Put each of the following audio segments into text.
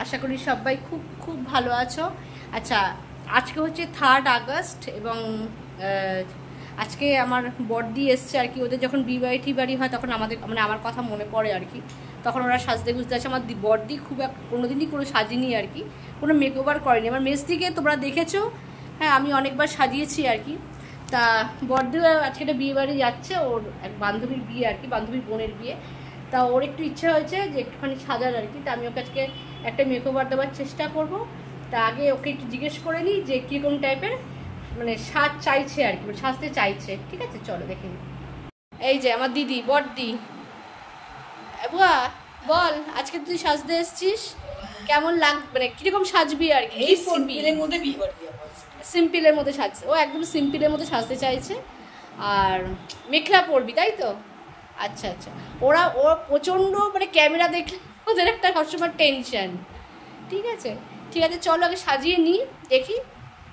আশা করি সবাই খুব খুব ভালো আছো। আচ্ছা, আজকে হচ্ছে 3 আগস্ট এবং আজকে আমার বড়দি এসছে আর কি। ওদের যখন বিয়ে বাড়ি হয় তখন আমাদের মানে আমার কথা মনে পড়ে আর কি। তখন ওরা সাজতে গুজতে আছে। আমার বড়দি খুব কোনোদিনই কোনো সাজিনি আর কি, কোনো মেকওভার করেনি। আমার মেজদিকে তোমরা দেখেছো, হ্যাঁ আমি অনেকবার সাজিয়েছি আর কি। তা বড়দিও আজকে একটা বিয়ে বাড়ি যাচ্ছে, ওর এক বান্ধবীর বিয়ে আর কি, বান্ধবীর বোনের বিয়ে। তা ওর একটু ইচ্ছা হয়েছে যে একটুখানি সাজার আর কি। তা আমি ওকে আজকে একটা মেকওভার দেওয়ার চেষ্টা করব। তা আগে ওকে একটু জিজ্ঞেস করে নিই যে কীরকম টাইপের মানে সাজ চাইছে আর কি, সাজতে চাইছে। ঠিক আছে, চলো দেখে নিই। এই যে আমার দিদি, বড়দি। বুয়া বল, আজকে তুই সাজতে এসছিস, কেমন মানে কিরকম সাজবি আর কি? সিম্পলের মধ্যে সাজছে ও, একদম সিম্পলের মধ্যে সাজতে চাইছে। আর মেখলা পরবি, তাই তো? আচ্ছা আচ্ছা। ও প্রচণ্ড মানে ক্যামেরা দেখলে ওদের একটা সবসময় টেনশন। ঠিক আছে ঠিক আছে, চলো আগে সাজিয়ে নিই, দেখি।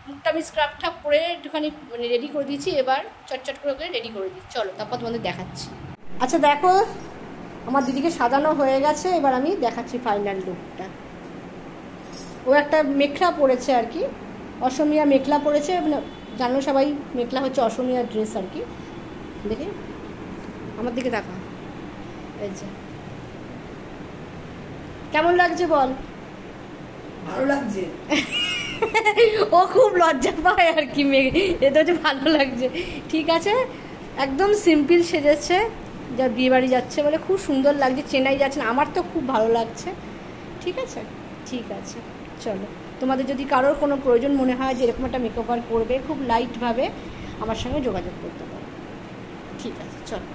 মুখটা আমি স্ক্রাব ঠাপ করে একটুখানি মানে রেডি করে দিয়েছি, এবার চটচট করে ওকে রেডি করে দিই। চলো তারপর তোমাদের দেখাচ্ছি। আচ্ছা দেখো, আমার দিদিকে সাজানো হয়ে গেছে, এবার আমি দেখাচ্ছি ফাইনাল লুকটা। ও একটা মেখলা পরেছে আর কি, অসমিয়া মেখলা পরেছে। মানে জানো সবাই মেখলা হচ্ছে অসমিয়া ড্রেস আর কি। দেখি আমার দিকে দেখা, এই যে কেমন লাগছে বল? ভালো লাগছে। ও খুব লজ্জা পায় আর কি, এটা হচ্ছে ভালো লাগছে। ঠিক আছে, একদম সিম্পল সেজেছে, যা বিয়ে বাড়ি যাচ্ছে বলে খুব সুন্দর লাগছে। চেন্নাই যাচ্ছে, আমার তো খুব ভালো লাগছে। ঠিক আছে ঠিক আছে, চলো। তোমাদের যদি কারোর কোনো প্রয়োজন মনে হয় যে এরকম একটা মেকওভার করবে খুব লাইটভাবে, আমার সঙ্গে যোগাযোগ করতে পারো। ঠিক আছে, চলো।